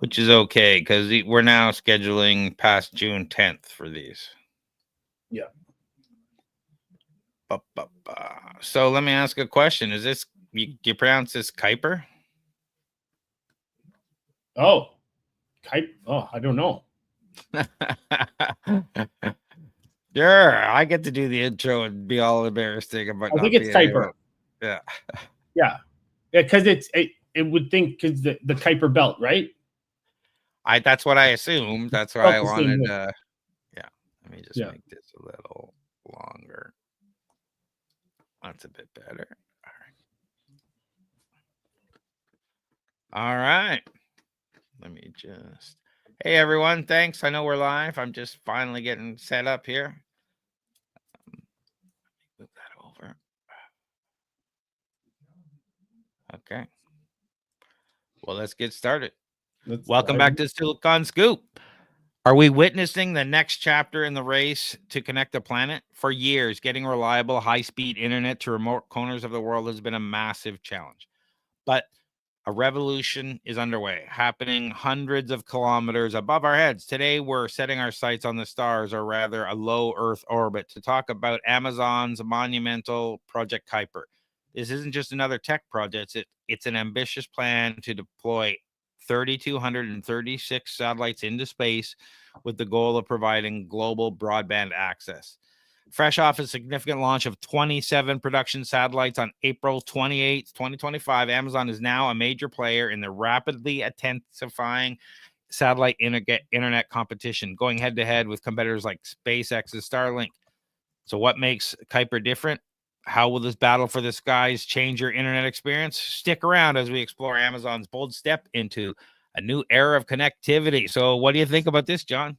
which is okay because we're now scheduling past June 10th for these. Yeah. So let me ask a question. Is this, you pronounce this Kuiper? Oh, I don't know. Sure, I get to do the intro and be all embarrassing about I not think it's being Kuiper. able. Yeah. Yeah, because it would think because the Kuiper belt, right? That's what I assumed. That's why I wanted yeah. Let me just make this a little longer. That's a bit better. All right. Let me just. Hey everyone, thanks. I know we're live. I'm just finally getting set up here. Move that over. Okay. Well, let's get started. Welcome back to Silicon Scoop. Are we witnessing the next chapter in the race to connect the planet? For years, getting reliable, high-speed internet to remote corners of the world has been a massive challenge. But a revolution is underway, happening hundreds of kilometers above our heads. Today, we're setting our sights on the stars, or rather a low Earth orbit, to talk about Amazon's monumental Project Kuiper. This isn't just another tech project. It's an ambitious plan to deploy 3,236 satellites into space with the goal of providing global broadband access. Fresh off a significant launch of 27 production satellites on April 28, 2025, Amazon is now a major player in the rapidly intensifying satellite internet competition, going head-to-head with competitors like SpaceX's Starlink. So what makes Kuiper different? How will this battle for the skies change your internet experience? Stick around as we explore Amazon's bold step into a new era of connectivity. So what do you think about this, John?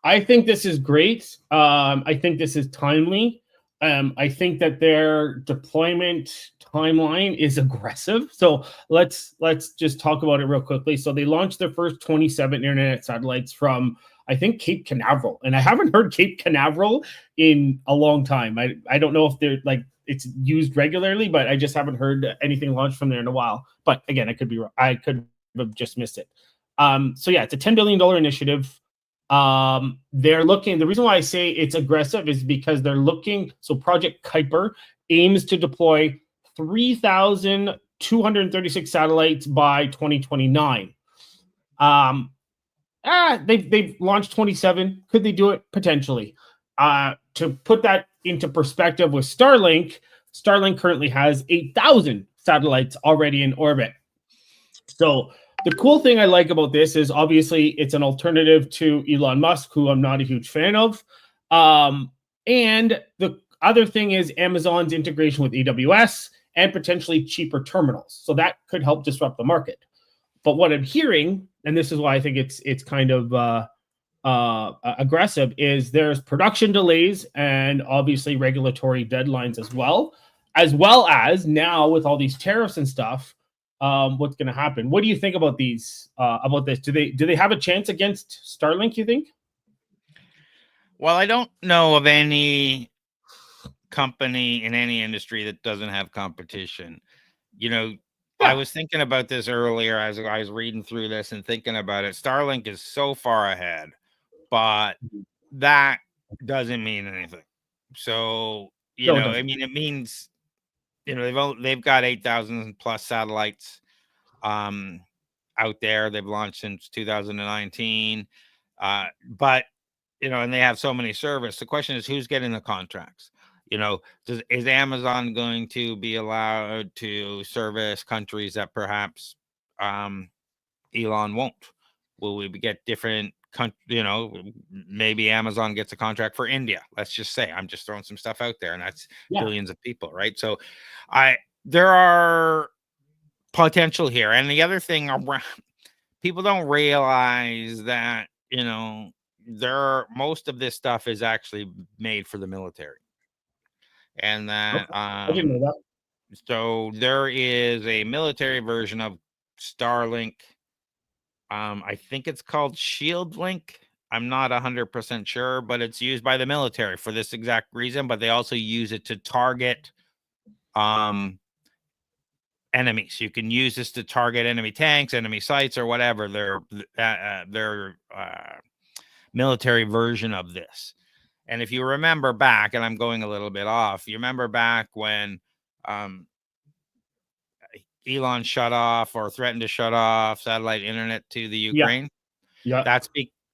I think this is great. I think this is timely. I think that their deployment timeline is aggressive. So let's just talk about it real quickly. So they launched their first 27 internet satellites from, I think, Cape Canaveral, and I haven't heard Cape Canaveral in a long time. I don't know if they're like it's used regularly, but I just haven't heard anything launched from there in a while. But again, I could be wrong. I could have just missed it. So yeah, it's a $10 billion initiative. They're looking, the reason why I say it's aggressive is because they're looking, so Project Kuiper aims to deploy 3,236 satellites by 2029. They've launched 27. Could they do it? Potentially. To put that into perspective with Starlink currently has 8,000 satellites already in orbit. So the cool thing I like about this is obviously it's an alternative to Elon Musk, who I'm not a huge fan of. And the other thing is Amazon's integration with AWS and potentially cheaper terminals. So that could help disrupt the market. But what I'm hearing, and this is why I think it's kind of aggressive, is there's production delays and obviously regulatory deadlines as well as now with all these tariffs and stuff. What's going to happen? What do you think about these? About this? Do they have a chance against Starlink? You think? Well, I don't know of any company in any industry that doesn't have competition. You know, I was thinking about this earlier as I was reading through this and thinking about it. Starlink is so far ahead, but that doesn't mean anything. So, I mean, it means, they've got 8,000 plus satellites out there. They've launched since 2019. But, and they have so many services. The question is, who's getting the contracts? Is Amazon going to be allowed to service countries that perhaps Elon won't? Will we get different maybe Amazon gets a contract for India. Let's just say, I'm just throwing some stuff out there, and that's billions of people, right? So there are potential here. And the other thing, people don't realize that, most of this stuff is actually made for the military. And that, I didn't know that. So there is a military version of Starlink. I think it's called Shield Link. I'm not 100% sure, but it's used by the military for this exact reason. But they also use it to target enemies. You can use this to target enemy tanks, enemy sites, or whatever. Their military version of this. And if you remember back, and I'm going a little bit off, you remember back when Elon shut off or threatened to shut off satellite internet to the Ukraine? Yeah.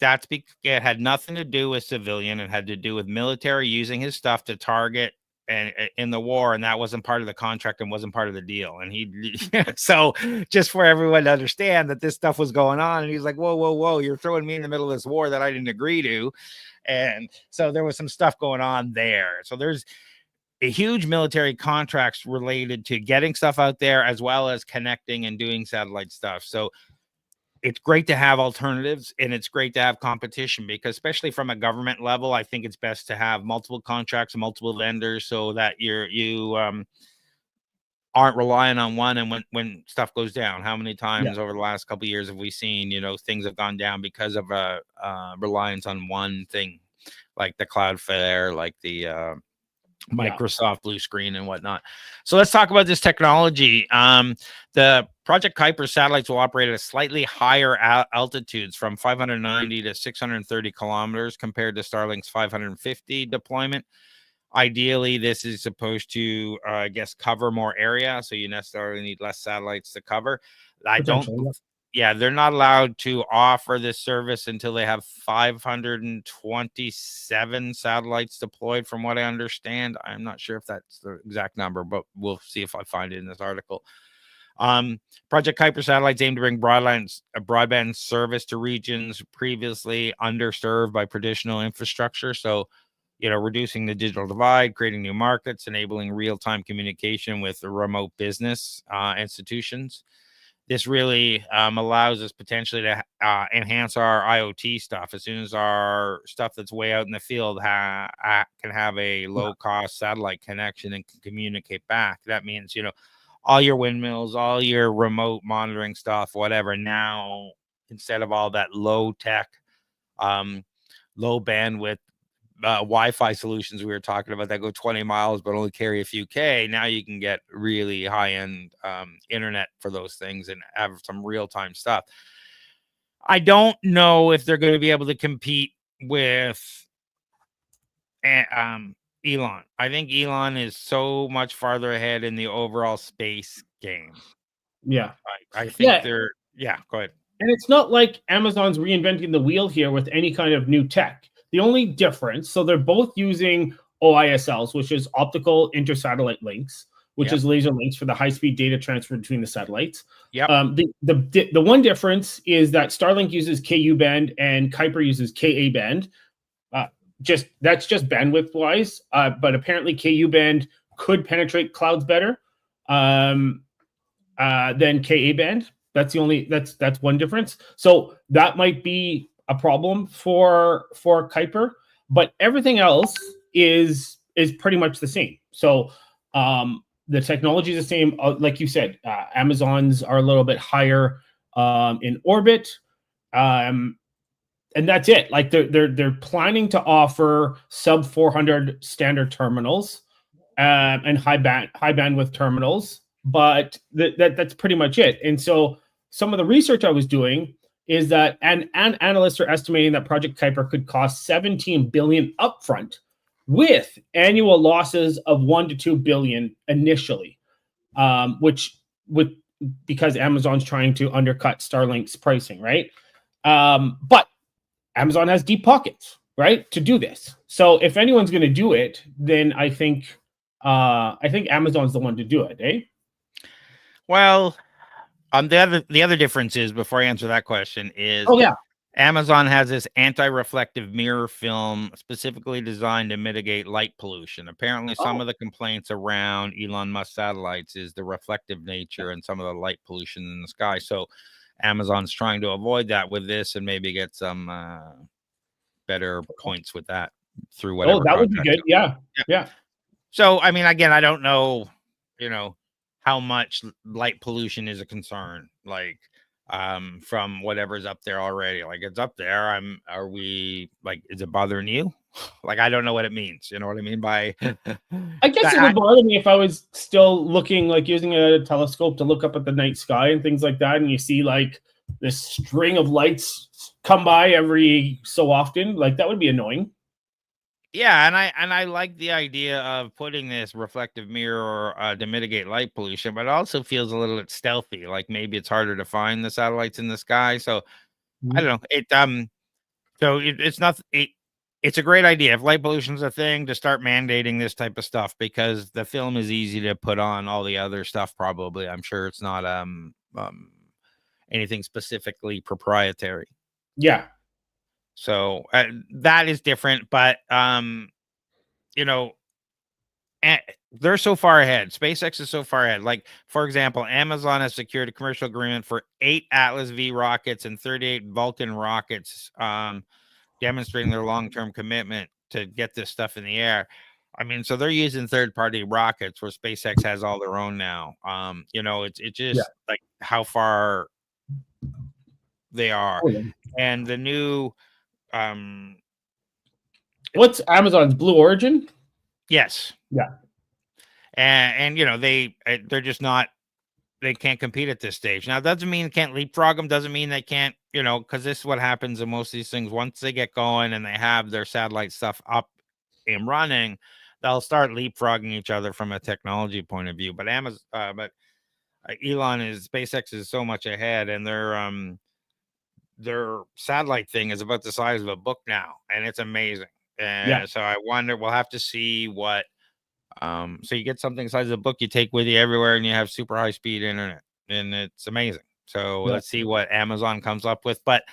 It had nothing to do with civilian. It had to do with military using his stuff to target and in the war, and that wasn't part of the contract and wasn't part of the deal. And he, so just for everyone to understand that this stuff was going on, and he's like, whoa, you're throwing me in the middle of this war that I didn't agree to. And so there was some stuff going on there. So there's a huge military contracts related to getting stuff out there, as well as connecting and doing satellite stuff. So it's great to have alternatives, and it's great to have competition, because especially from a government level, I think it's best to have multiple contracts and multiple vendors, so that you aren't relying on one. And when stuff goes down, how many times over the last couple of years have we seen, things have gone down because of reliance on one thing, like the Cloudflare, like the Microsoft blue screen and whatnot. So let's talk about this technology. The Project Kuiper satellites will operate at a slightly higher altitudes, from 590 to 630 kilometers, compared to Starlink's 550 deployment. Ideally, this is supposed to, cover more area, so you necessarily need less satellites to cover. They're not allowed to offer this service until they have 527 satellites deployed, from what I understand. I'm not sure if that's the exact number, but we'll see if I find it in this article. Project Kuiper satellites aim to bring broadband service to regions previously underserved by traditional infrastructure. So, reducing the digital divide, creating new markets, enabling real-time communication with the remote business institutions. This really allows us potentially to enhance our IoT stuff. As soon as our stuff that's way out in the field can have a low-cost satellite connection and can communicate back, that means, all your windmills, all your remote monitoring stuff, whatever, now, instead of all that low-tech, low bandwidth Wi-Fi solutions we were talking about that go 20 miles but only carry a few K, now you can get really high-end internet for those things and have some real-time stuff. I don't know if they're going to be able to compete with Elon. I think Elon is so much farther ahead in the overall space game. I think go ahead. And it's not like Amazon's reinventing the wheel here with any kind of new tech. The only difference, so they're both using OISLs, which is optical intersatellite links, which is laser links for the high-speed data transfer between the satellites. The one difference is that Starlink uses Ku band and Kuiper uses Ka band. That's just bandwidth-wise, but apparently Ku band could penetrate clouds better than Ka band. That's one difference. So that might be a problem for Kuiper, but everything else is pretty much the same. So the technology is the same. Like you said, Amazon's are a little bit higher in orbit, and that's it. Like they're planning to offer sub 400 standard terminals and high bandwidth terminals, but that's pretty much it. And so some of the research I was doing is that and analysts are estimating that Project Kuiper could cost $17 billion upfront, with annual losses of $1 to $2 billion initially, because Amazon's trying to undercut Starlink's pricing, right? But Amazon has deep pockets, right, to do this. So if anyone's going to do it, then I think Amazon's the one to do it, eh? Well, the other difference is, before I answer that question, is Amazon has this anti-reflective mirror film specifically designed to mitigate light pollution. Apparently, some of the complaints around Elon Musk satellites is the reflective nature and some of the light pollution in the sky. So Amazon's trying to avoid that with this and maybe get some better points with that through whatever. Oh, that would be good. Yeah. So, I mean, again, I don't know, how much light pollution is a concern. Like, from whatever's up there already. Like, it's up there. Are we like, is it bothering you? Like, I don't know what it means. You know what I mean by I guess it would bother me if I was still looking, like using a telescope to look up at the night sky and things like that, and you see like this string of lights come by every so often. Like, that would be annoying. Yeah, and I like the idea of putting this reflective mirror to mitigate light pollution, but it also feels a little bit stealthy. Like, maybe it's harder to find the satellites in the sky. So I don't know. It's a great idea. If light pollution is a thing, to start mandating this type of stuff, because the film is easy to put on all the other stuff. Probably, I'm sure it's not anything specifically proprietary. Yeah. So that is different, but you know, they're so far ahead. SpaceX is so far ahead. Like, for example, Amazon has secured a commercial agreement for 8 Atlas V rockets and 38 Vulcan rockets, demonstrating their long-term commitment to get this stuff in the air. I mean, so they're using third-party rockets where SpaceX has all their own now. It's just like how far they are. And the new what's Amazon's Blue Origin? Yes. Yeah. And they're just not, they can't compete at this stage. Now, it doesn't mean they can't leapfrog them, doesn't mean they can't, because this is what happens in most of these things. Once they get going and they have their satellite stuff up and running, they'll start leapfrogging each other from a technology point of view. But SpaceX is so much ahead, and their satellite thing is about the size of a book now, and it's amazing. And so I wonder, we'll have to see what. So you get something the size of a book you take with you everywhere, and you have super high speed internet, and it's amazing. So let's see what Amazon comes up with. But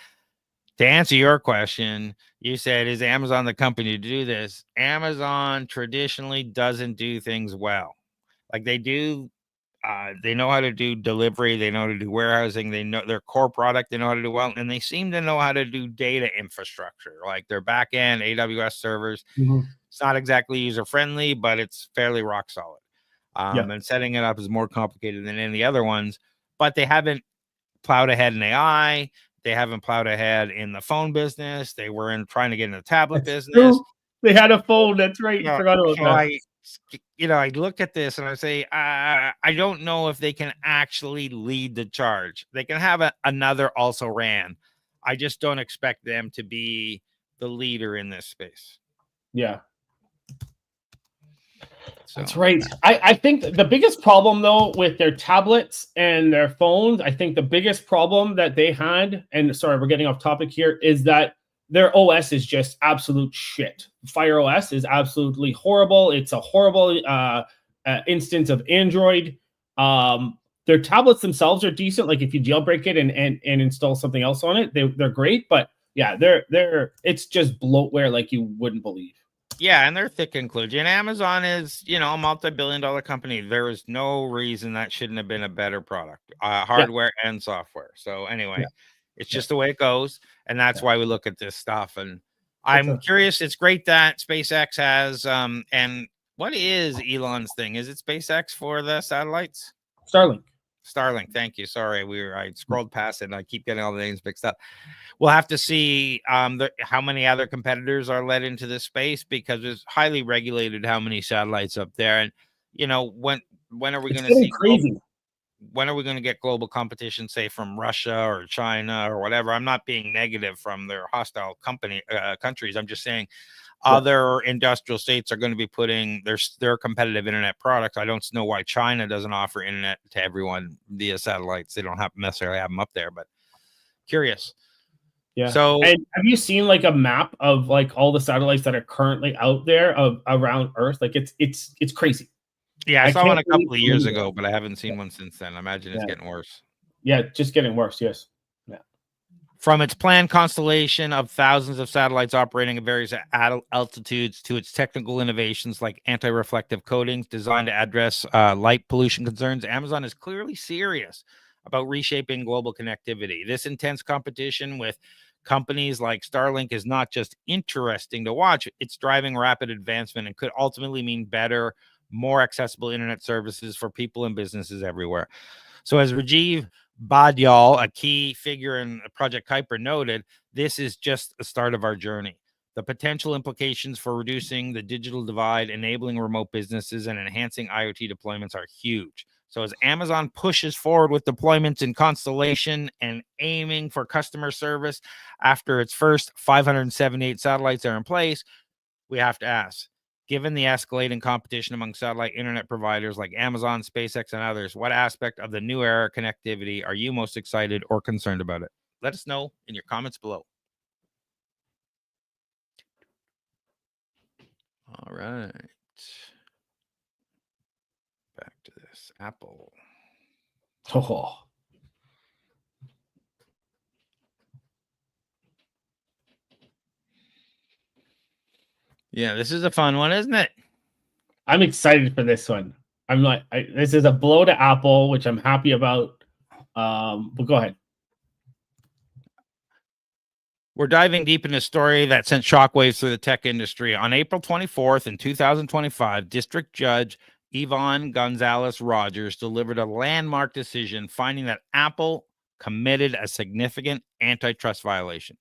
to answer your question, you said, is Amazon the company to do this? Amazon traditionally doesn't do things well. Like, they do. They know how to do delivery. They know how to do warehousing. They know their core product. They know how to do well, and they seem to know how to do data infrastructure, like their back end AWS servers. It's not exactly user friendly, but it's fairly rock solid. And setting it up is more complicated than any other ones. But they haven't plowed ahead in AI. They haven't plowed ahead in the phone business. They were trying to get in the tablet business. True. They had a phone. That's right. You forgot about that. I look at this and I say, I don't know if they can actually lead the charge. They can have another also ran. I just don't expect them to be the leader in this space. Yeah. That's right. I think the biggest problem, though, with their tablets and their phones, I think the biggest problem that they had, and sorry, we're getting off topic here, is that their OS is just absolute shit. Fire OS is absolutely horrible. It's a horrible instance of Android. Their tablets themselves are decent. Like, if you jailbreak it and install something else on it, they're great. But yeah, it's just bloatware like you wouldn't believe. Yeah, and they're thick and kludgy. And Amazon is, a multi-billion-dollar company. There is no reason that shouldn't have been a better product, hardware and software. So anyway, it's just the way it goes, and that's why we look at this stuff. And I'm curious. It's great that SpaceX has. And what is Elon's thing? Is it SpaceX for the satellites? Starlink. Thank you. Sorry, I scrolled past it, and I keep getting all the names mixed up. We'll have to see how many other competitors are led into this space, because it's highly regulated how many satellites up there. And when are we going to see crazy? When are we going to get global competition, say from Russia or China or whatever? I'm not being negative from their hostile countries. I'm just saying other industrial states are going to be putting their competitive internet products. I don't know why China doesn't offer internet to everyone via satellites. They don't necessarily have them up there, but curious. Yeah. So, and have you seen like a map of like all the satellites that are currently out there around Earth? Like, it's crazy. Yeah, I saw one a couple of years ago, but I haven't seen one since then. I imagine it's getting worse. Yeah, just getting worse. Yes. Yeah. From its planned constellation of thousands of satellites operating at various altitudes to its technical innovations like anti-reflective coatings designed to address light pollution concerns, Amazon is clearly serious about reshaping global connectivity. This intense competition with companies like Starlink is not just interesting to watch, it's driving rapid advancement and could ultimately mean better, more accessible internet services for people and businesses everywhere. So as Rajiv Badyal, a key figure in Project Kuiper, noted, this is just the start of our journey. The potential implications for reducing the digital divide, enabling remote businesses, and enhancing IoT deployments are huge. So as Amazon pushes forward with deployments in constellation and aiming for customer service after its first 578 satellites are in place, we have to ask, given the escalating competition among satellite internet providers like Amazon, SpaceX, and others, what aspect of the new era connectivity are you most excited or concerned about it? Let us know in your comments below. All right. Back to this. Apple. Oh. Yeah, this is a fun one, isn't it? I'm excited for this one. I'm like, this is a blow to Apple, which I'm happy about. But go ahead. We're diving deep into a story that sent shockwaves through the tech industry. On April 24th in 2025, District Judge Yvonne Gonzalez Rogers delivered a landmark decision finding that Apple committed a significant antitrust violation.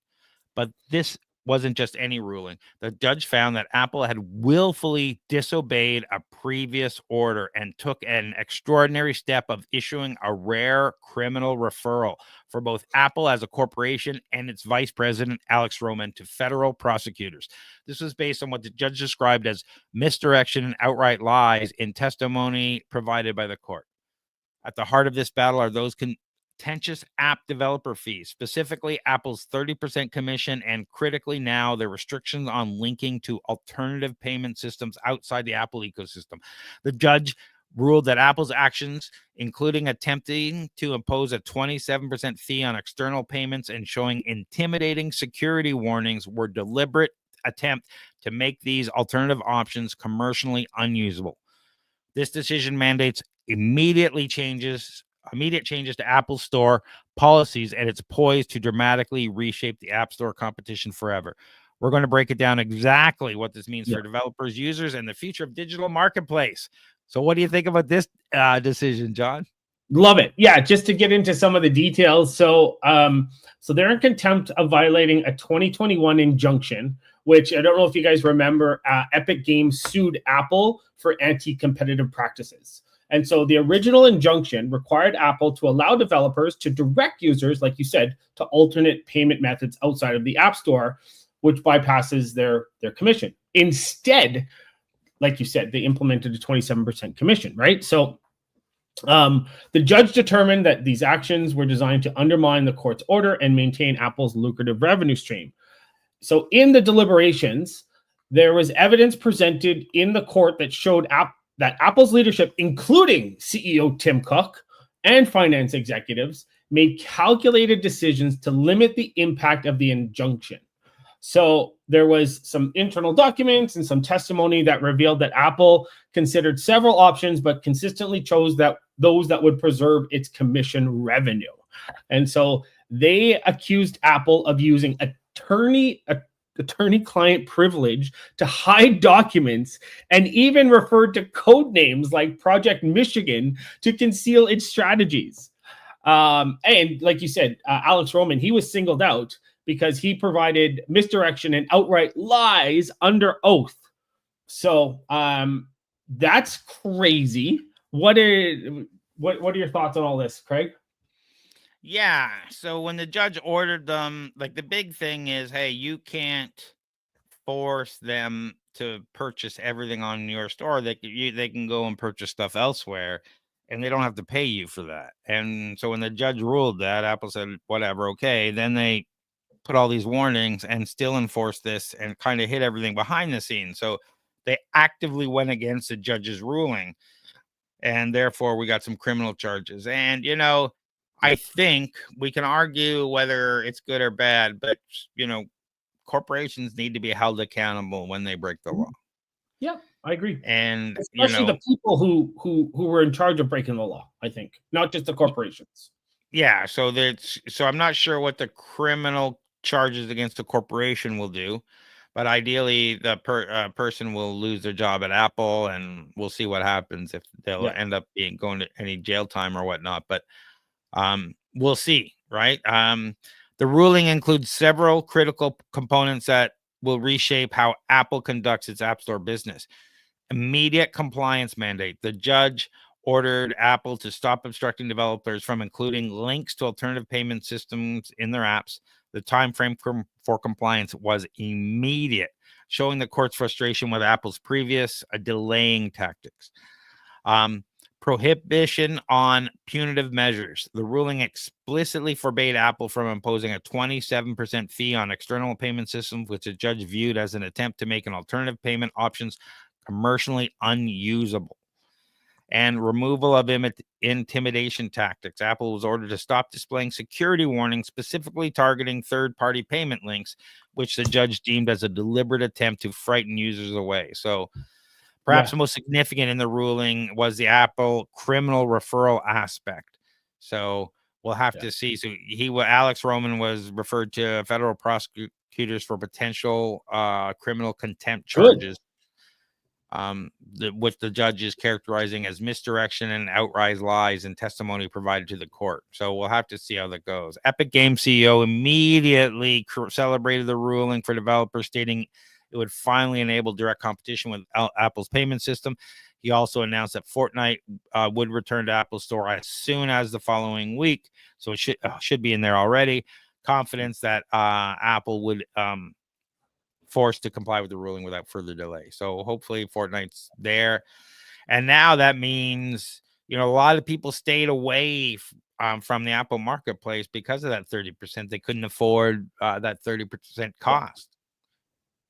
But this wasn't just any ruling. The judge found that Apple had willfully disobeyed a previous order and took an extraordinary step of issuing a rare criminal referral for both Apple as a corporation and its vice president, Alex Roman, to federal prosecutors. This was based on what the judge described as misdirection and outright lies in testimony provided by the court. At the heart of this battle are those contentious app developer fees, specifically Apple's 30% commission, and critically now, the restrictions on linking to alternative payment systems outside the Apple ecosystem. The judge ruled that Apple's actions, including attempting to impose a 27% fee on external payments and showing intimidating security warnings, were deliberate attempt to make these alternative options commercially unusable. This decision mandates immediate changes to Apple Store policies, and it's poised to dramatically reshape the App Store competition forever. We're going to break it down exactly what this means for developers, users, and the future of digital marketplace. So what do you think about this decision, John? Love it. Yeah, just to get into some of the details. So they're in contempt of violating a 2021 injunction, which I don't know if you guys remember, Epic Games sued Apple for anti-competitive practices. And so the original injunction required Apple to allow developers to direct users, like you said, to alternate payment methods outside of the App Store, which bypasses their commission. Instead, like you said, they implemented a 27% commission, right? So the judge determined that these actions were designed to undermine the court's order and maintain Apple's lucrative revenue stream. So in the deliberations, there was evidence presented in the court that showed that Apple's leadership, including CEO Tim Cook and finance executives, made calculated decisions to limit the impact of the injunction. So there was some internal documents and some testimony that revealed that Apple considered several options, but consistently chose those that would preserve its commission revenue. And so they accused Apple of using attorney-client privilege to hide documents, and even referred to code names like Project Michigan to conceal its strategies. And like you said, Alex Roman, he was singled out because he provided misdirection and outright lies under oath. So that's crazy. What are your thoughts on all this, Craig? Yeah. So when the judge ordered them, like the big thing is, hey, you can't force them to purchase everything on your store. They can go and purchase stuff elsewhere, and they don't have to pay you for that. And so when the judge ruled that, Apple said, whatever, okay. Then they put all these warnings and still enforce this and kind of hit everything behind the scenes. So they actively went against the judge's ruling, and therefore we got some criminal charges. And, I think we can argue whether it's good or bad, but, corporations need to be held accountable when they break the law. Yeah, I agree. And especially the people who were in charge of breaking the law, I think, not just the corporations. Yeah, so I'm not sure what the criminal charges against a corporation will do, but ideally the person will lose their job at Apple, and we'll see what happens if they'll end up going to any jail time or whatnot. But we'll see, right? The ruling includes several critical components that will reshape how Apple conducts its App Store business. Immediate compliance mandate. The judge ordered Apple to stop obstructing developers from including links to alternative payment systems in their apps. The time frame for compliance was immediate, showing the court's frustration with Apple's previous delaying tactics. Prohibition on punitive measures. The ruling explicitly forbade Apple from imposing a 27% fee on external payment systems, which the judge viewed as an attempt to make an alternative payment options commercially unusable. And removal of intimidation tactics. Apple was ordered to stop displaying security warnings specifically targeting third-party payment links, which the judge deemed as a deliberate attempt to frighten users away. So perhaps the most significant in the ruling was the Apple criminal referral aspect. So we'll have to see. So Alex Roman was referred to federal prosecutors for potential criminal contempt charges. Which the judge is characterizing as misdirection and outright lies in testimony provided to the court. So we'll have to see how that goes. Epic Games CEO immediately celebrated the ruling for developers, stating it would finally enable direct competition with Apple's payment system. He also announced that Fortnite would return to Apple Store as soon as the following week. So it should be in there already. Confidence that Apple would forced to comply with the ruling without further delay. So hopefully Fortnite's there. And now that means, a lot of people stayed away from the Apple marketplace because of that 30%. They couldn't afford that 30% cost.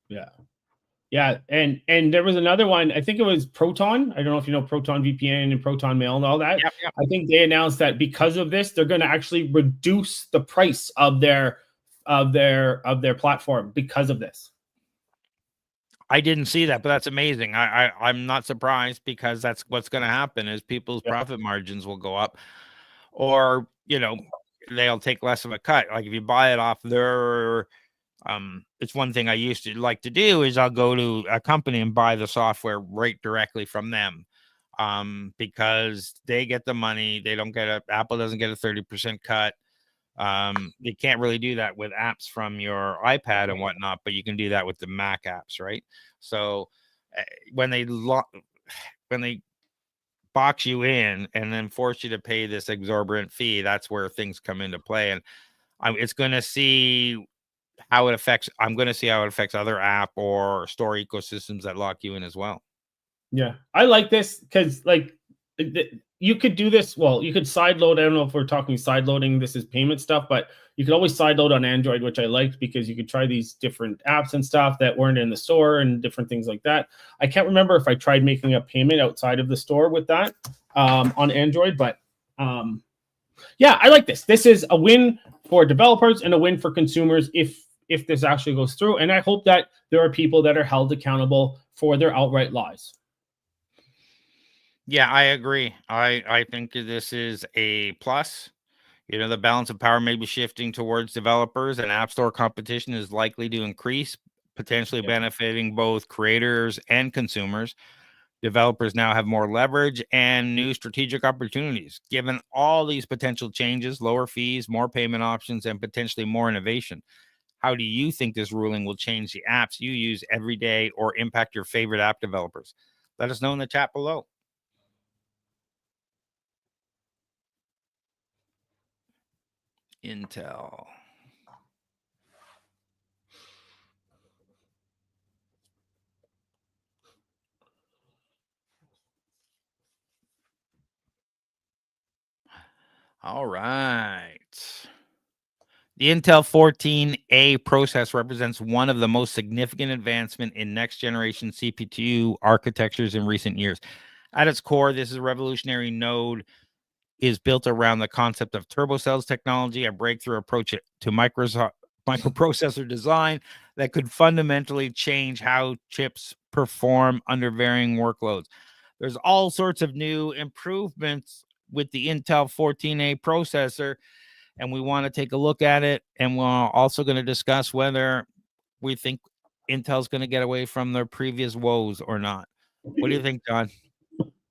Yeah. And there was another one. I think it was Proton. I don't know if you know Proton VPN and Proton Mail and all that. Yep. I think they announced that because of this, they're going to actually reduce the price of their platform because of this. I didn't see that, but that's amazing. I'm not surprised, because that's what's going to happen is people's profit margins will go up, or, they'll take less of a cut. Like if you buy it off their, it's one thing I used to like to do is I'll go to a company and buy the software right directly from them, because they get the money. They don't get Apple doesn't get a 30% cut. You can't really do that with apps from your iPad and whatnot, but you can do that with the Mac apps, right? So when they box you in and then force you to pay this exorbitant fee, that's where things come into play. And it's going to see how it affects. I'm going to see how it affects other app or store ecosystems that lock you in as well. Yeah, I like this because you could do this. Well, you could sideload. I don't know if we're talking sideloading. This is payment stuff, but you could always sideload on Android, which I liked because you could try these different apps and stuff that weren't in the store and different things like that. I can't remember if I tried making a payment outside of the store with that on Android, but yeah, I like this. This is a win for developers and a win for consumers if this actually goes through. And I hope that there are people that are held accountable for their outright lies. Yeah, I agree. I think this is a plus. The balance of power may be shifting towards developers, and App Store competition is likely to increase, potentially benefiting both creators and consumers. Developers now have more leverage and new strategic opportunities. Given all these potential changes, lower fees, more payment options, and potentially more innovation, how do you think this ruling will change the apps you use every day or impact your favorite app developers? Let us know in the chat below. Intel. All right. The Intel 14A process represents one of the most significant advancements in next-generation CPU architectures in recent years. At its core, this is a revolutionary node is built around the concept of turbocells technology, a breakthrough approach to microprocessor design that could fundamentally change how chips perform under varying workloads. There's all sorts of new improvements with the Intel 14A processor, and we want to take a look at it. And we're also going to discuss whether we think Intel's going to get away from their previous woes or not. What do you think, John?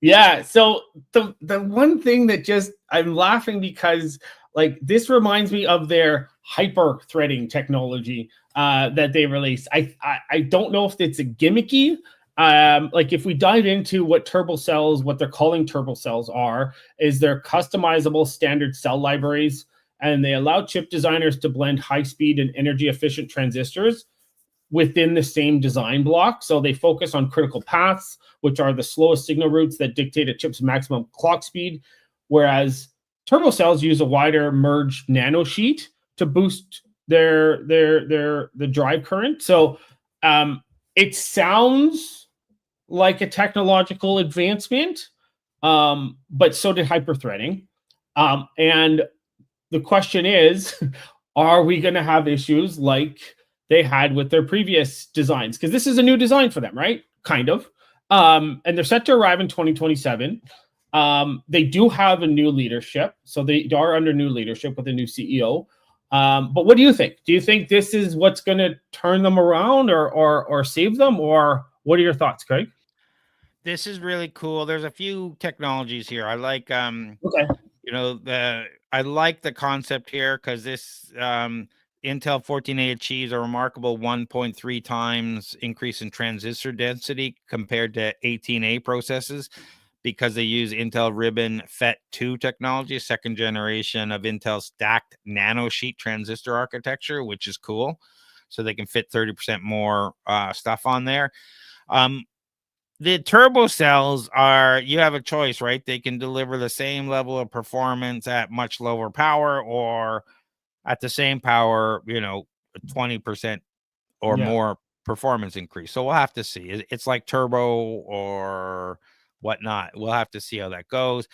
Yeah. So the one thing that I'm laughing because Like, this reminds me of their hyper threading technology that they released. I don't know if it's a gimmicky. Like, if we dive into what turbo cells, what they're calling turbo cells are, is they're customizable standard cell libraries, and they allow chip designers to blend high speed and energy efficient transistors within the same design block. So they focus on critical paths, which are the slowest signal routes that dictate a chip's maximum clock speed, whereas turbo cells use a wider merged nanosheet to boost the drive current. So it sounds like a technological advancement, but so did hyperthreading. And the question is, are we going to have issues like they had with their previous designs? Because this is a new design for them, right? Kind of. And they're set to arrive in 2027. They do have a new leadership. So they are under new leadership with a new CEO. But what do you think? Do you think this is what's going to turn them around or save them? Or what are your thoughts, Craig? This is really cool. There's a few technologies here. I like Okay. I like the concept here because this Intel 14A achieves a remarkable 1.3 times increase in transistor density compared to 18A processes because they use Intel Ribbon FET2 technology, second generation of Intel stacked nanosheet transistor architecture, which is cool. So they can fit 30% more stuff on there. The turbo cells are, you have a choice, right? They can deliver the same level of performance at much lower power, or at the same power, 20% or more performance increase. So we'll have to see. It's like turbo or whatnot. We'll have to see how that goes.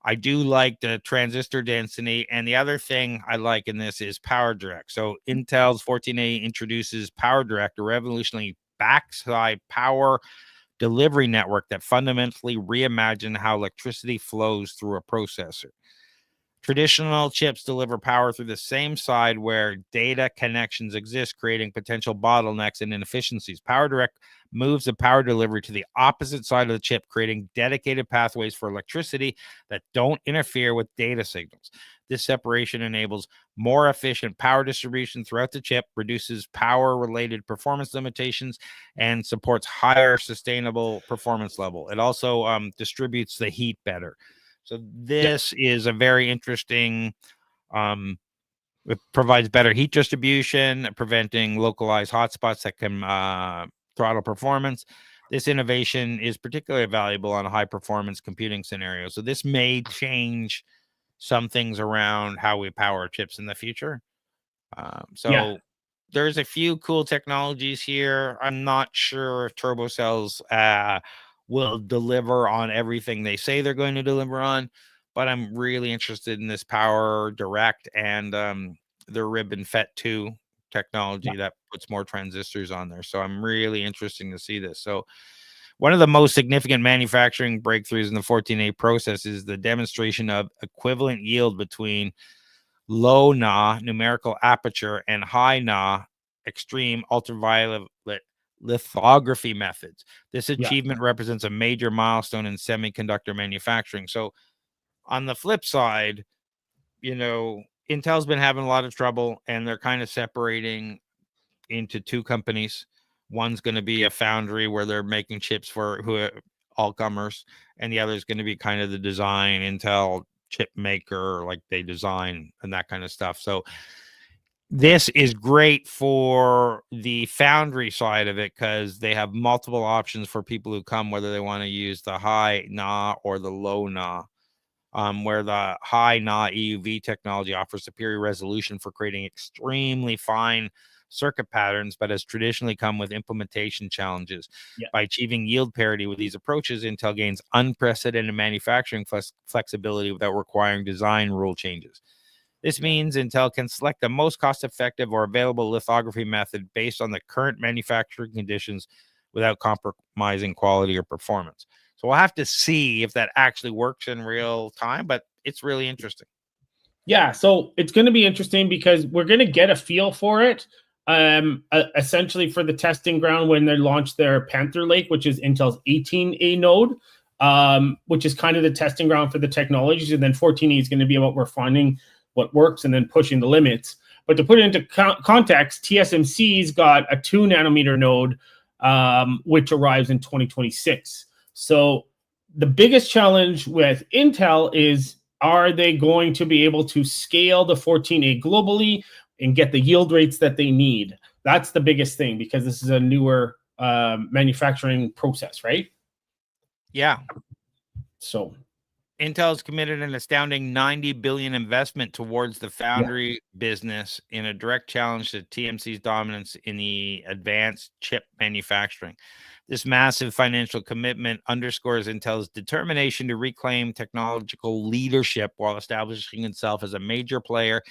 I do like the transistor density. And the other thing I like in this is power direct. So Intel's 14A introduces power direct, a revolutionary backside power delivery network that fundamentally reimagined how electricity flows through a processor. Traditional chips deliver power through the same side where data connections exist, creating potential bottlenecks and inefficiencies. PowerDirect moves the power delivery to the opposite side of the chip, creating dedicated pathways for electricity that don't interfere with data signals. This separation enables more efficient power distribution throughout the chip, reduces power-related performance limitations, and supports higher sustainable performance level. It also distributes the heat better. So this is a very interesting, it provides better heat distribution, preventing localized hotspots that can throttle performance. This innovation is particularly valuable on high performance computing scenarios. So this may change some things around how we power chips in the future. There's a few cool technologies here. I'm not sure if turbo cells will deliver on everything they say they're going to deliver on, but I'm really interested in this power direct and the Ribbon FET2 technology that puts more transistors on there. So I'm really interested to see this. So one of the most significant manufacturing breakthroughs in the 14A process is the demonstration of equivalent yield between low NA numerical aperture and high NA extreme ultraviolet lithography methods. This achievement represents a major milestone in semiconductor manufacturing. So on the flip side, Intel's been having a lot of trouble, and they're kind of separating into two companies. One's going to be a foundry where they're making chips for all comers, and the other is going to be kind of the design Intel chip maker, like they design and that kind of stuff. So this is great for the foundry side of it because they have multiple options for people who come, whether they want to use the high NA or the low NA. Where the high NA EUV technology offers superior resolution for creating extremely fine circuit patterns, but has traditionally come with implementation challenges. By achieving yield parity with these approaches, Intel gains unprecedented manufacturing flexibility without requiring design rule changes. This means Intel can select the most cost-effective or available lithography method based on the current manufacturing conditions without compromising quality or performance. So we'll have to see if that actually works in real time, but it's really interesting. Yeah, so it's going to be interesting because we're going to get a feel for it, essentially for the testing ground when they launch their Panther Lake, which is Intel's 18A node, which is kind of the testing ground for the technologies. And then 14A is going to be about refining what works and then pushing the limits. But to put it into context, TSMC's got a 2 nanometer node, which arrives in 2026. So the biggest challenge with Intel is, are they going to be able to scale the 14A globally and get the yield rates that they need? That's the biggest thing, because this is a newer manufacturing process, right? Yeah. So Intel's committed an astounding $90 billion investment towards the foundry business in a direct challenge to TSMC's dominance in the advanced chip manufacturing. This massive financial commitment underscores Intel's determination to reclaim technological leadership while establishing itself as a major player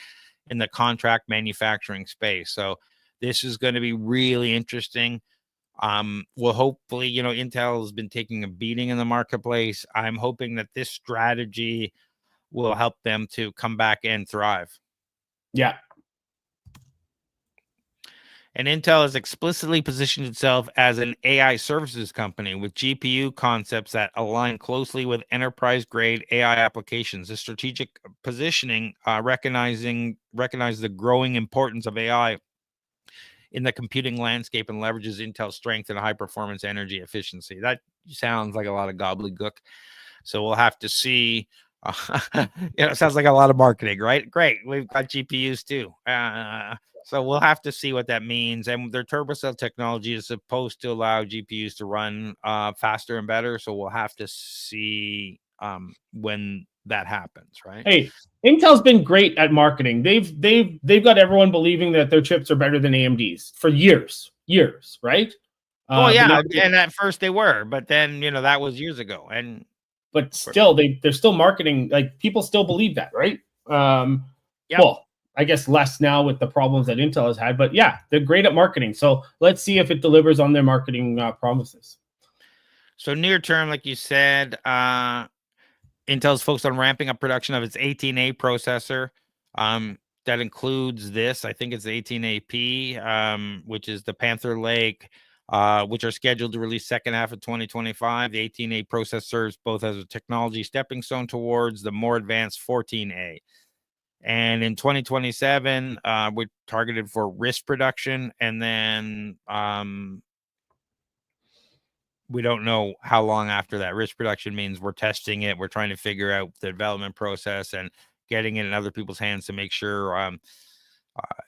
in the contract manufacturing space. So this is going to be really interesting. Well, hopefully, Intel has been taking a beating in the marketplace. I'm hoping that this strategy will help them to come back and thrive. Yeah. And Intel has explicitly positioned itself as an AI services company with GPU concepts that align closely with enterprise-grade AI applications. This strategic positioning recognizes the growing importance of AI in the computing landscape and leverages Intel's strength in high-performance energy efficiency. That sounds like a lot of gobbledygook. So we'll have to see. It sounds like a lot of marketing, right? Great. We've got GPUs too. So we'll have to see what that means. And their turbo cell technology is supposed to allow GPUs to run faster and better. So we'll have to see when that happens, right? Hey, Intel's been great at marketing. They've got everyone believing that their chips are better than AMD's for years, right? Oh yeah, and at first they were, but then that was years ago, but still they're still marketing, like people still believe that, right? Yep. Well, I guess less now with the problems that Intel has had, but yeah, they're great at marketing. So let's see if it delivers on their marketing promises. So near term, like you said, Intel's focused on ramping up production of its 18A processor. That includes this. I think it's the 18AP, which is the Panther Lake, which are scheduled to release second half of 2025. The 18A processor serves both as a technology stepping stone towards the more advanced 14A. And in 2027, we're targeted for risk production, and then we don't know how long after that. Risk production means we're testing it. We're trying to figure out the development process and getting it in other people's hands to make sure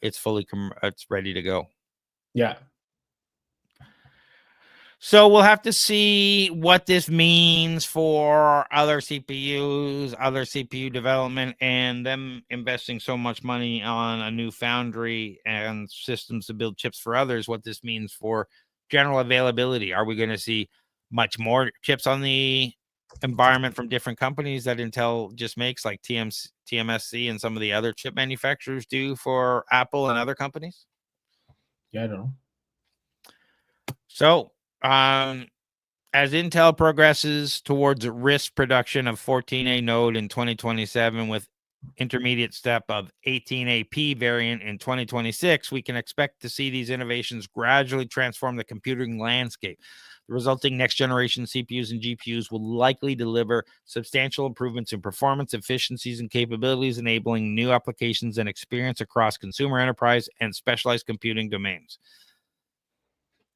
it's it's ready to go. Yeah. So we'll have to see what this means for other CPUs, other CPU development, and them investing so much money on a new foundry and systems to build chips for others, what this means for general availability. Are we going to see much more chips on the environment from different companies that Intel just makes, like TMSC and some of the other chip manufacturers do for Apple and other companies? Yeah, I don't know. So, as Intel progresses towards risk production of 14A node in 2027 with intermediate step of 18AP variant in 2026, we can expect to see these innovations gradually transform the computing landscape. The resulting next generation CPUs and GPUs will likely deliver substantial improvements in performance, efficiencies, and capabilities, enabling new applications and experience across consumer, enterprise, and specialized computing domains.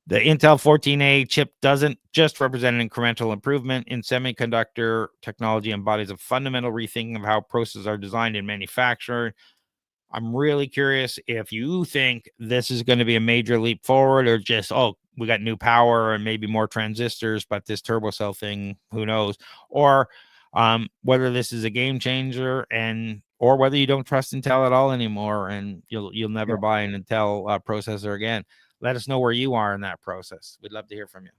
The Intel 14A chip doesn't just represent an incremental improvement in semiconductor technology, embodies a fundamental rethinking of how processes are designed and manufactured. I'm really curious if you think this is going to be a major leap forward, or just, we got new power and maybe more transistors, but this turbo cell thing, who knows? Or whether this is a game changer, or whether you don't trust Intel at all anymore and you'll never buy an Intel processor again. Let us know where you are in that process. We'd love to hear from you.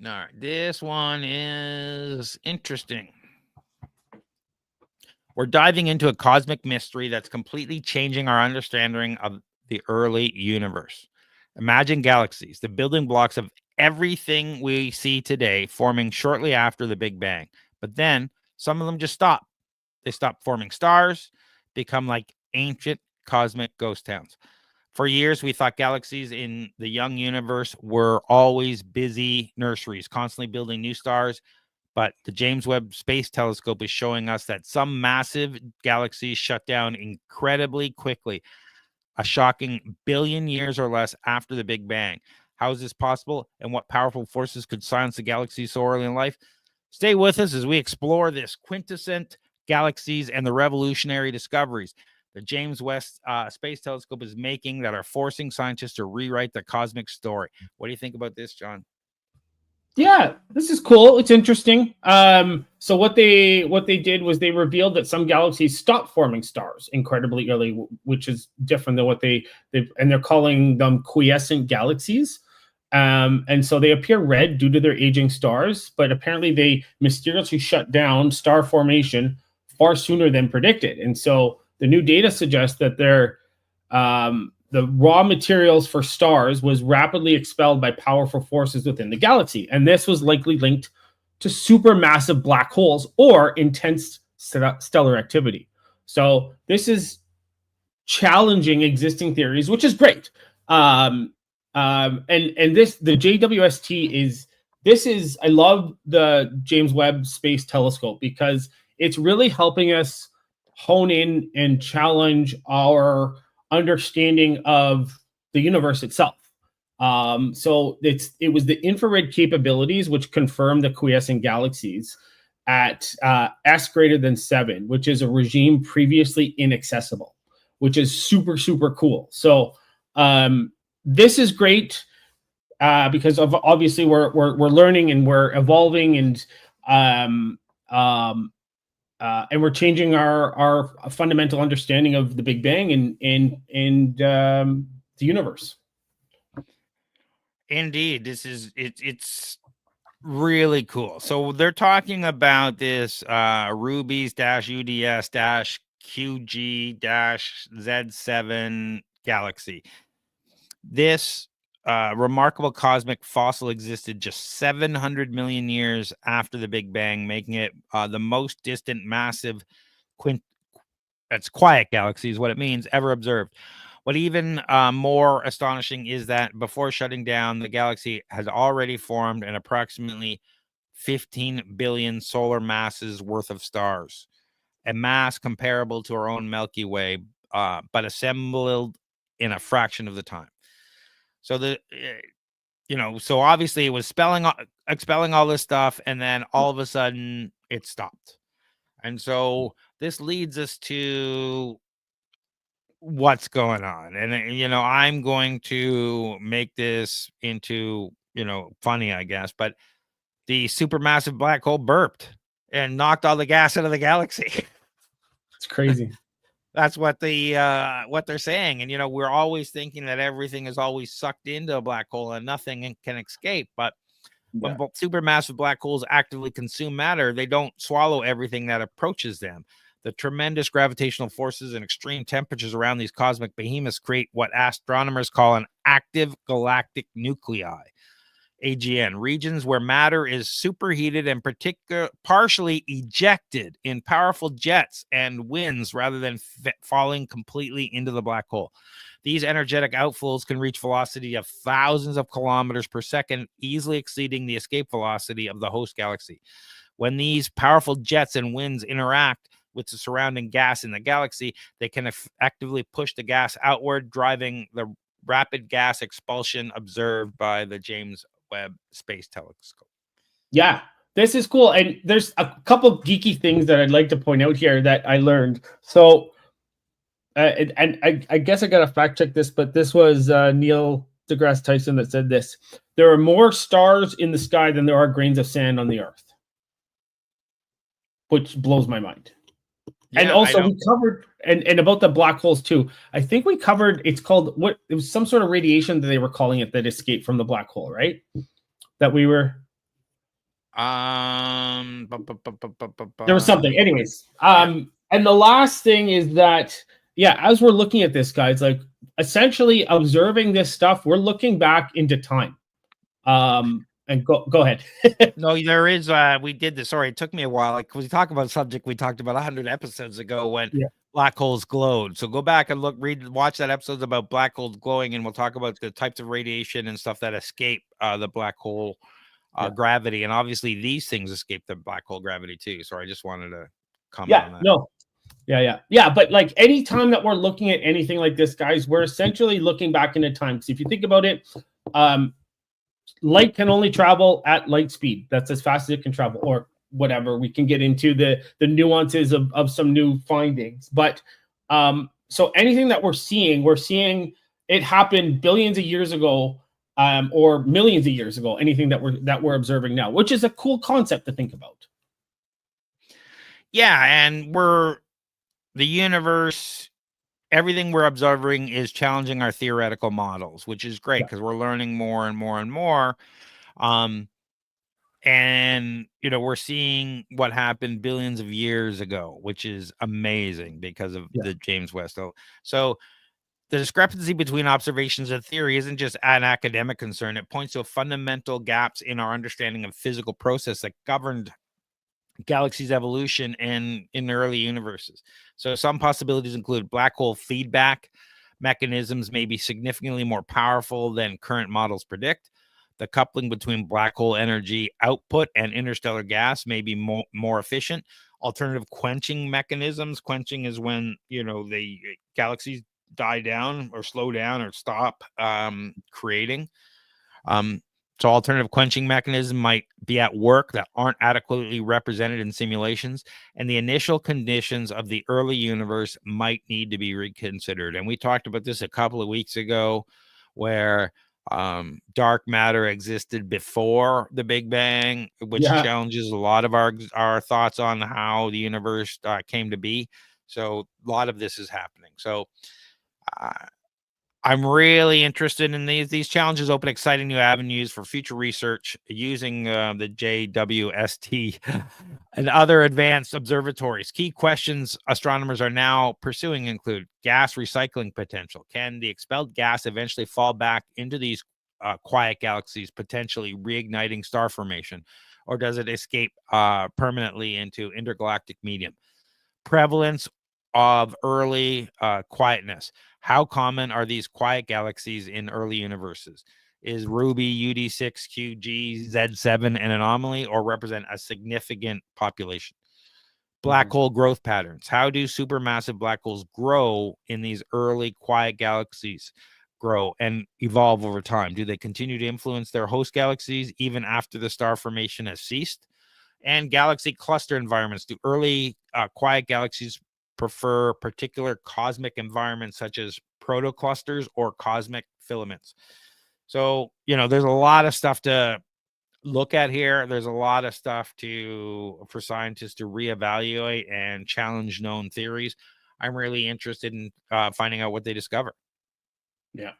All right, this one is interesting. We're diving into a cosmic mystery that's completely changing our understanding of the early universe. Imagine galaxies, the building blocks of everything we see today, forming shortly after the Big Bang. But then some of them just stop. They stop forming stars, become like ancient cosmic ghost towns. For years, we thought galaxies in the young universe were always busy nurseries, constantly building new stars. But the James Webb Space Telescope is showing us that some massive galaxies shut down incredibly quickly, a shocking billion years or less after the Big Bang. How is this possible? And what powerful forces could silence the galaxy so early in life? Stay with us as we explore this quintessent galaxies and the revolutionary discoveries the James Webb Space Telescope is making that are forcing scientists to rewrite the cosmic story. What do you think about this, John? Yeah, this is cool. It's interesting. So what they did was they revealed that some galaxies stopped forming stars incredibly early, which is different than what and they're calling them quiescent galaxies. And so they appear red due to their aging stars, but apparently they mysteriously shut down star formation far sooner than predicted. And so the new data suggests that the raw materials for stars was rapidly expelled by powerful forces within the galaxy. And this was likely linked to supermassive black holes or intense stellar activity. So this is challenging existing theories, which is great. And the JWST I love the James Webb Space Telescope because it's really helping us hone in and challenge our understanding of the universe itself. So it was the infrared capabilities which confirmed the quiescent galaxies at S greater than 7, which is a regime previously inaccessible, which is super, super cool. So this is great because obviously we're learning and we're evolving and we're changing our fundamental understanding of the Big Bang and the universe. Indeed, it's really cool. So they're talking about this Rubies-UDS-QG-Z7 galaxy. This remarkable cosmic fossil existed just 700 million years after the Big Bang, making it the most distant massive quiet galaxy is what it means ever observed. What even more astonishing is that before shutting down, the galaxy has already formed an approximately 15 billion solar masses worth of stars, a mass comparable to our own Milky Way, but assembled in a fraction of the time. So so obviously it was expelling all this stuff, and then all of a sudden it stopped. And so this leads us to what's going on. And, I'm going to make this into, funny, I guess, but the supermassive black hole burped and knocked all the gas out of the galaxy. It's crazy. That's what what they're saying. And, we're always thinking that everything is always sucked into a black hole and nothing can escape. But when supermassive black holes actively consume matter, they don't swallow everything that approaches them. The tremendous gravitational forces and extreme temperatures around these cosmic behemoths create what astronomers call an active galactic nuclei, AGN, regions where matter is superheated and partially ejected in powerful jets and winds rather than falling completely into the black hole. These energetic outflows can reach velocity of thousands of kilometers per second, easily exceeding the escape velocity of the host galaxy. When these powerful jets and winds interact with the surrounding gas in the galaxy, they can effectively push the gas outward, driving the rapid gas expulsion observed by the James Webb Space Telescope. Yeah, this is cool. And there's a couple geeky things that I'd like to point out here that I learned. So, and I guess I got to fact check this, but this was Neil deGrasse Tyson that said this. There are more stars in the sky than there are grains of sand on the earth, which blows my mind. Yeah, and also we covered and about the black holes too. I think we covered it was some sort of radiation that they were calling it that escaped from the black hole, right? That we were there was something. Anyways, and the last thing is that as we're looking at this, guys, like essentially observing this stuff, we're looking back into time. And go ahead. No, there is. We did this. Sorry, it took me a while. Like we talk about a subject we talked about 100 episodes ago. When black holes glowed. So go back and watch that episode about black holes glowing, and we'll talk about the types of radiation and stuff that escape the black hole gravity. And obviously these things escape the black hole gravity too. So I just wanted to comment on that. No. Yeah. But like anytime that we're looking at anything like this, guys, we're essentially looking back into time. Because if you think about it, light can only travel at light speed. That's as fast as it can travel, or whatever. We can get into the nuances of some new findings. But so anything that we're seeing it happen billions of years ago, or millions of years ago. Anything that we're observing now, which is a cool concept to think about. Yeah, and the universe, everything we're observing is challenging our theoretical models, which is great because we're learning more and more and more. And, we're seeing what happened billions of years ago, which is amazing because of the James West. So the discrepancy between observations and theory isn't just an academic concern. It points to fundamental gaps in our understanding of physical process that governed galaxies' evolution and in the early universes. So some possibilities include black hole feedback mechanisms may be significantly more powerful than current models predict. The coupling between black hole energy output and interstellar gas may be more efficient. Alternative quenching mechanisms. Quenching is when, the galaxies die down or slow down or stop creating. So alternative quenching mechanism might be at work that aren't adequately represented in simulations, and the initial conditions of the early universe might need to be reconsidered. And we talked about this a couple of weeks ago, where dark matter existed before the Big Bang, which challenges a lot of our thoughts on how the universe came to be. So a lot of this is happening. So I'm really interested in these challenges. Open exciting new avenues for future research using the JWST and other advanced observatories. Key questions astronomers are now pursuing include gas recycling potential. Can the expelled gas eventually fall back into these quiet galaxies, potentially reigniting star formation, or does it escape permanently into intergalactic medium? Prevalence of early quietness. How common are these quiet galaxies in early universes? Is Ruby, UD6, QG, Z7 an anomaly or represent a significant population? Black hole growth patterns. How do supermassive black holes grow in these early quiet galaxies? Grow and evolve over time? Do they continue to influence their host galaxies even after the star formation has ceased? And galaxy cluster environments. Do early quiet galaxies prefer particular cosmic environments such as protoclusters or cosmic filaments? So, there's a lot of stuff to look at here. There's a lot of stuff for scientists to reevaluate and challenge known theories. I'm really interested in finding out what they discover. Yeah.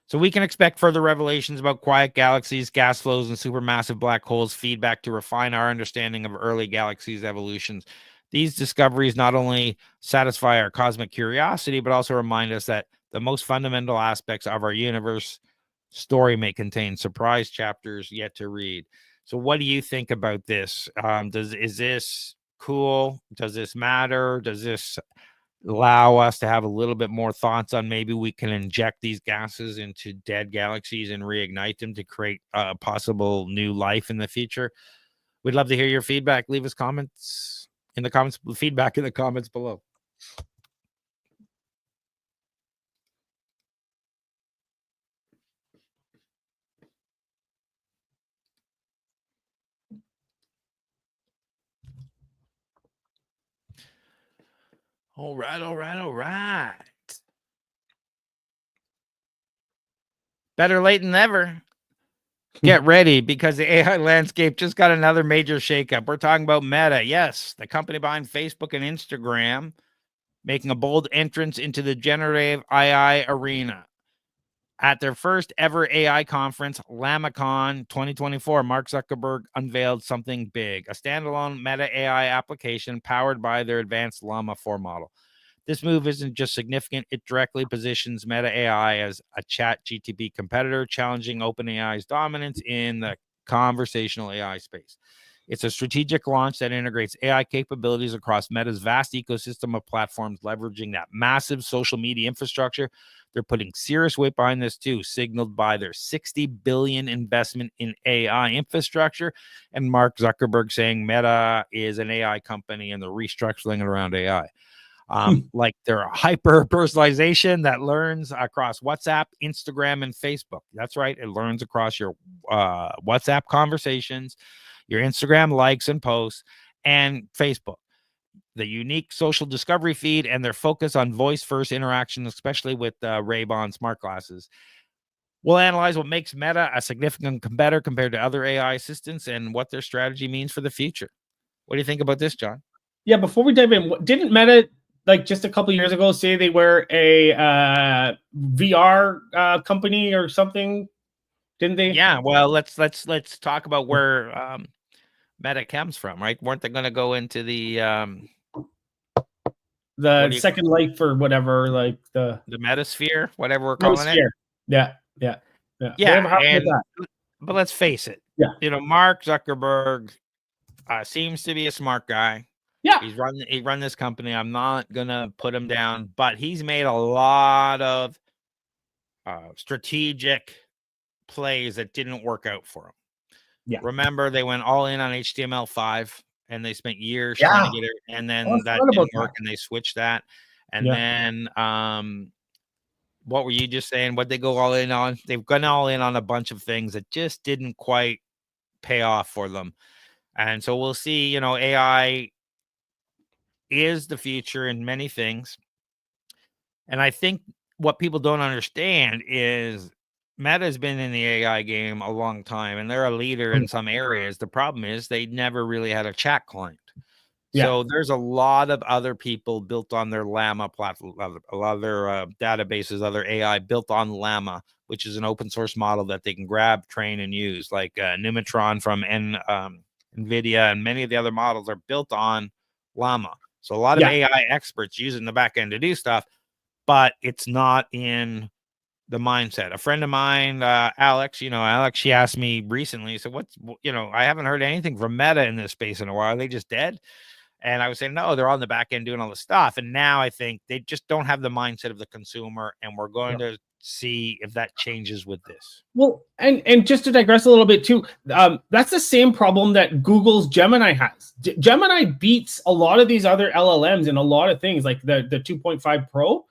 So we can expect further revelations about quiet galaxies, gas flows, and supermassive black holes feedback to refine our understanding of early galaxies' evolutions. These discoveries not only satisfy our cosmic curiosity, but also remind us that the most fundamental aspects of our universe story may contain surprise chapters yet to read. So what do you think about this? Is this cool? Does this matter? Does this allow us to have a little bit more thoughts on maybe we can inject these gases into dead galaxies and reignite them to create a possible new life in the future? We'd love to hear your feedback. Leave us feedback in the comments below. All right. Better late than never. Get ready, because the AI landscape just got another major shakeup. We're talking about Meta. Yes, the company behind Facebook and Instagram, making a bold entrance into the generative AI arena. At their first ever AI conference, LlamaCon 2024, Mark Zuckerberg unveiled something big, a standalone Meta AI application powered by their advanced Llama 4 model. This move isn't just significant, it directly positions Meta AI as a ChatGPT competitor, challenging OpenAI's dominance in the conversational AI space. It's a strategic launch that integrates AI capabilities across Meta's vast ecosystem of platforms, leveraging that massive social media infrastructure. They're putting serious weight behind this too, signaled by their $60 billion investment in AI infrastructure, and Mark Zuckerberg saying Meta is an AI company and they're restructuring it around AI. Like their hyper personalization that learns across WhatsApp, Instagram, and Facebook. That's right. It learns across your WhatsApp conversations, your Instagram likes and posts, and Facebook. The unique social discovery feed and their focus on voice first interaction, especially with Ray-Ban smart glasses. We'll analyze what makes Meta a significant competitor compared to other AI assistants and what their strategy means for the future. What do you think about this, John? Yeah, before we dive in, didn't Meta like just a couple years ago say they were a VR company or something? Didn't they? Yeah, well, let's talk about where Meta comes from, right? Weren't they going to go into the Second Life or whatever, like the Metasphere, whatever we're calling it? Metasphere. Yeah. Yeah, Whatever happened with that? But let's face it. Yeah. Mark Zuckerberg seems to be a smart guy. Yeah. He run this company. I'm not gonna put him down, but he's made a lot of strategic plays that didn't work out for him. Yeah. Remember, they went all in on HTML5 and they spent years trying to get it, and then that didn't work, and they switched that. And then what were you just saying? What they go all in on? They've gone all in on a bunch of things that just didn't quite pay off for them. And so we'll see, AI is the future in many things. And I think what people don't understand is Meta has been in the AI game a long time, and they're a leader in some areas. The problem is they never really had a chat client. Yeah. So there's a lot of other people built on their Llama platform, a lot of their databases, other AI built on Llama, which is an open source model that they can grab, train, and use, like Numitron from NVIDIA, and many of the other models are built on Llama. So a lot of AI experts using the back end to do stuff, but it's not in the mindset. A friend of mine, Alex, she asked me recently, so I haven't heard anything from Meta in this space in a while. Are they just dead? And I was saying, no, they're on the back end doing all the stuff. And now I think they just don't have the mindset of the consumer. And we're going to see if that changes with this. Well, and just to digress a little bit too, that's the same problem that Google's Gemini has. Gemini beats a lot of these other LLMs in a lot of things, like the 2.5 Pro.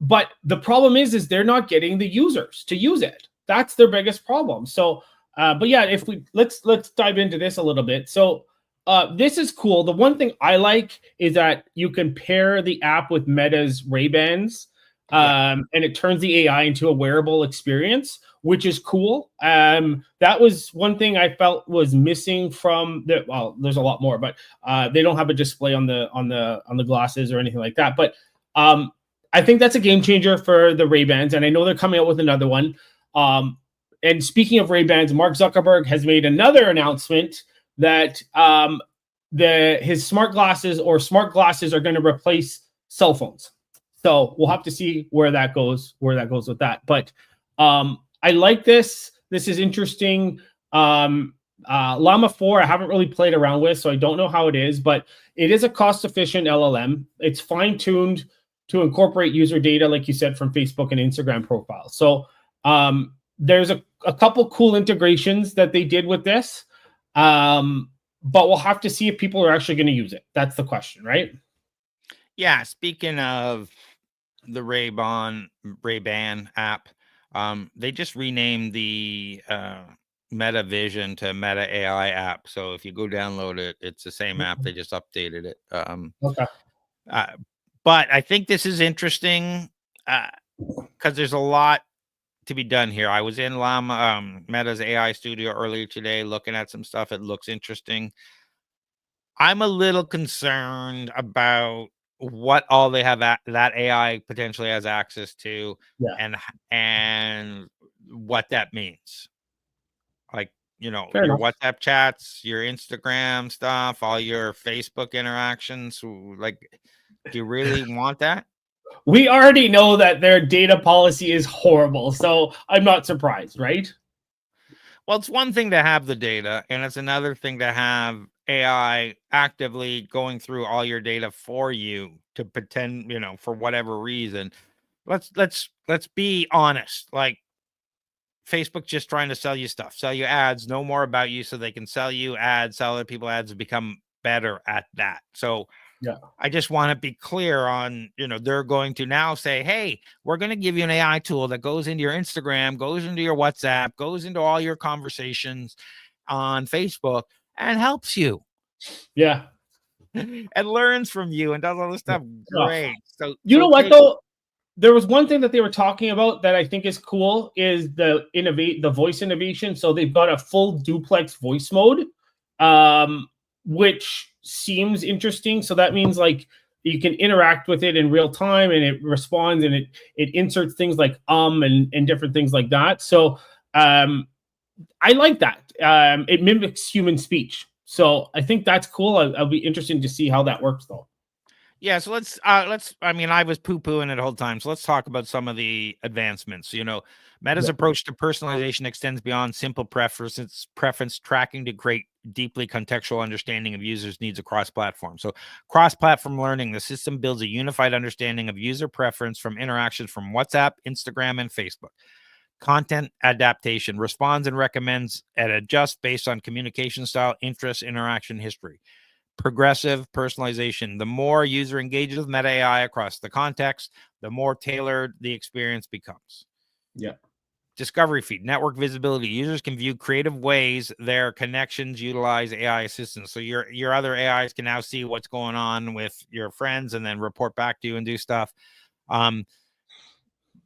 But the problem is they're not getting the users to use it. That's their biggest problem. So, but yeah, if let's dive into this a little bit. So, this is cool. The one thing I like is that you can pair the app with Meta's Ray-Bans, and it turns the AI into a wearable experience, which is cool. That was one thing I felt was missing from there's a lot more, but they don't have a display on the glasses or anything like that. But I think that's a game changer for the Ray-Bans, and I know they're coming out with another one. And speaking of Ray-Bans, Mark Zuckerberg has made another announcement that his smart glasses are going to replace cell phones. So we'll have to see where that goes with that. But I like this. This is interesting. Llama 4, I haven't really played around with, so I don't know how it is, but it is a cost-efficient LLM. It's fine-tuned to incorporate user data, like you said, from Facebook and Instagram profiles. So there's a couple cool integrations that they did with this. But we'll have to see if people are actually going to use it. That's the question, right? Yeah. Speaking of the Ray-Ban app, they just renamed the Meta Vision to Meta AI app. So if you go download it, it's the same app. They just updated it. Okay. But I think this is interesting because there's a lot to be done here. I was in Meta's AI studio earlier today looking at some stuff. It looks interesting. I'm a little concerned about what all they have that AI potentially has access to, and what that means. Like, your WhatsApp chats, your Instagram stuff, all your Facebook interactions. Like, do you really want that? We already know that their data policy is horrible, so I'm not surprised, right? Well, it's one thing to have the data, and it's another thing to have AI actively going through all your data for you to pretend, for whatever reason. Let's be honest. Like Facebook just trying to sell you stuff, sell you ads, know more about you so they can sell you ads, sell other people ads, and become better at that. So Yeah. I just want to be clear on, they're going to now say, hey, we're going to give you an AI tool that goes into your Instagram, goes into your WhatsApp, goes into all your conversations on Facebook and helps you. Yeah. And learns from you and does all this stuff. Great. So you know what though? There was one thing that they were talking about that I think is cool is the voice innovation. So they've got a full duplex voice mode, which seems interesting. So that means like you can interact with it in real time and it responds and it inserts things like and different things like that. So I like that. It mimics human speech. So I think that's cool. I'll be interested to see how that works though. Yeah, so let's I mean, I was poo-pooing it the whole time. So let's talk about some of the advancements. Meta's approach to personalization extends beyond simple preference tracking to create deeply contextual understanding of users' needs across platforms. So cross-platform learning, the system builds a unified understanding of user preference from interactions from WhatsApp, Instagram, and Facebook. Content adaptation responds and recommends and adjusts based on communication style, interest, interaction history. Progressive personalization. The more user engages with Meta AI across the context, the more tailored the experience becomes. Yeah. Discovery feed, network visibility. Users can view creative ways their connections utilize AI assistance. So your other AIs can now see what's going on with your friends and then report back to you and do stuff.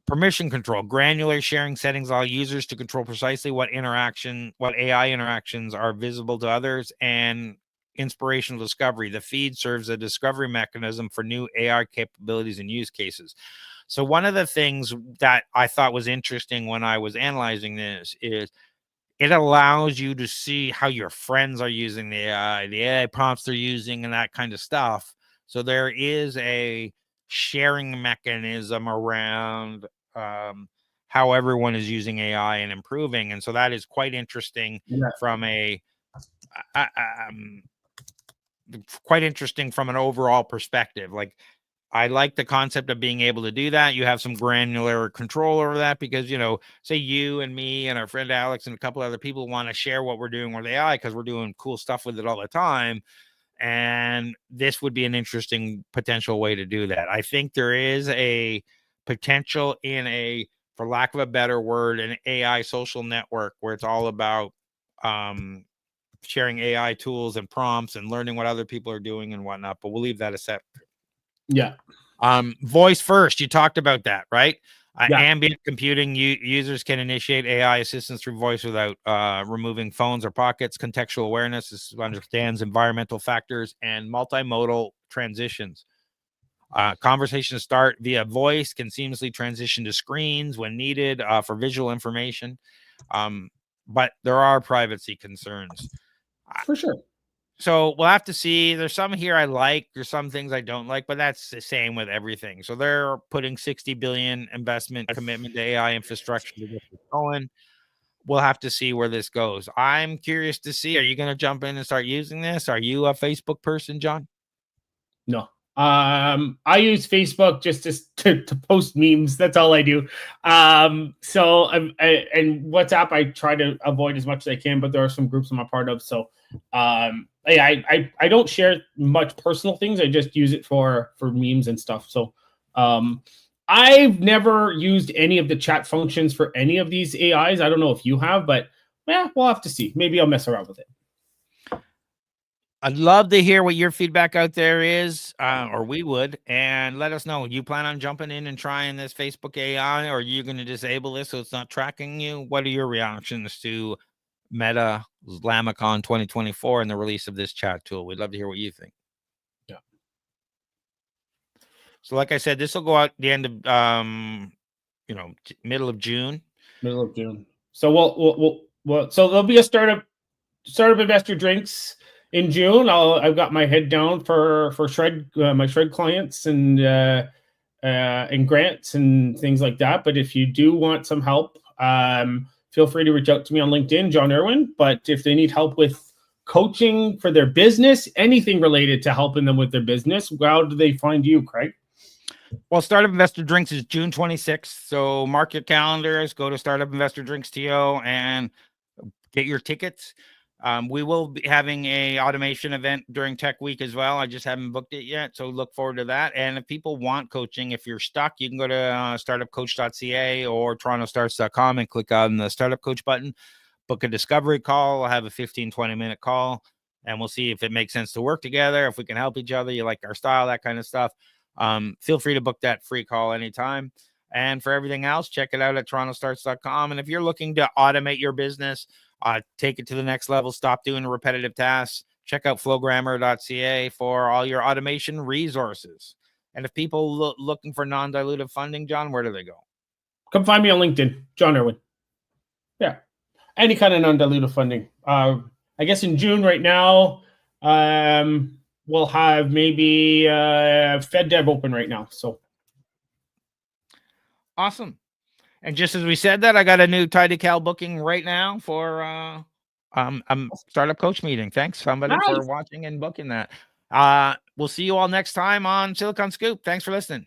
Permission control, granular sharing settings allow users to control precisely what AI interactions are visible to others, and inspirational discovery. The feed serves a discovery mechanism for new AI capabilities and use cases. So one of the things that I thought was interesting when I was analyzing this is it allows you to see how your friends are using the AI prompts they're using, and that kind of stuff. So there is a sharing mechanism around how everyone is using AI and improving. And so that is quite interesting from an overall perspective. Like, I like the concept of being able to do that. You have some granular control over that because, say you and me and our friend Alex and a couple other people want to share what we're doing with AI because we're doing cool stuff with it all the time. And this would be an interesting potential way to do that. I think there is a potential in for lack of a better word, an AI social network where it's all about sharing AI tools and prompts and learning what other people are doing and whatnot. But we'll leave that aside. Yeah. Voice first. You talked about that, right? Yeah. Ambient computing, users can initiate AI assistance through voice without removing phones or pockets. Contextual awareness, this understands environmental factors and multimodal transitions. Conversations start via voice, can seamlessly transition to screens when needed for visual information. But there are privacy concerns. For sure. So we'll have to see. There's some here I like. There's some things I don't like, but that's the same with everything. So they're putting $60 billion investment commitment to AI infrastructure to get this going. We'll have to see where this goes. I'm curious to see. Are you going to jump in and start using this? Are you a Facebook person, John? No. I use Facebook just to post memes. That's all I do. And WhatsApp I try to avoid as much as I can, but there are some groups I'm a part of. So I don't share much personal things. I just use it for memes and stuff. So I've never used any of the chat functions for any of these AIs. I don't know if you have, but we'll have to see. Maybe I'll mess around with it. I'd love to hear what your feedback out there is, or we would, and let us know. You plan on jumping in and trying this Facebook AI, or are you going to disable this so it's not tracking you? What are your reactions to Meta LlamaCon 2024 and the release of this chat tool? We'd love to hear what you think. Yeah. So, like I said, this will go out the end of, middle of June. Middle of June. So so there'll be a startup investor drinks in June. I've got my head down for Shred, my Shred clients and grants and things like that. But if you do want some help, feel free to reach out to me on LinkedIn, John Irwin. But if they need help with coaching for their business, anything related to helping them with their business, how do they find you, Craig? Well, Startup Investor Drinks is June 26th. So mark your calendars, go to Startup Investor Drinks TO and get your tickets. We will be having a automation event during Tech Week as well. I just haven't booked it yet, so look forward to that. And if people want coaching, if you're stuck, you can go to startupcoach.ca or torontostarts.com and click on the Startup Coach button. Book a discovery call. I'll have a 15-20-minute call, and we'll see if it makes sense to work together, if we can help each other, you like our style, that kind of stuff. Feel free to book that free call anytime. And for everything else, check it out at torontostarts.com. And if you're looking to automate your business, take it to the next level, stop doing repetitive tasks, check out flowgrammer.ca for all your automation resources. And if people looking for non-dilutive funding, John, where do they go? Come find me on LinkedIn, John Irwin. Yeah, any kind of non-dilutive funding. I guess in June right now, we'll have maybe FedDev open right now. So awesome. And just as we said that, I got a new Tidycal booking right now for startup coach meeting. Thanks somebody for watching and booking that. We'll see you all next time on Silicon Scoop. Thanks for listening.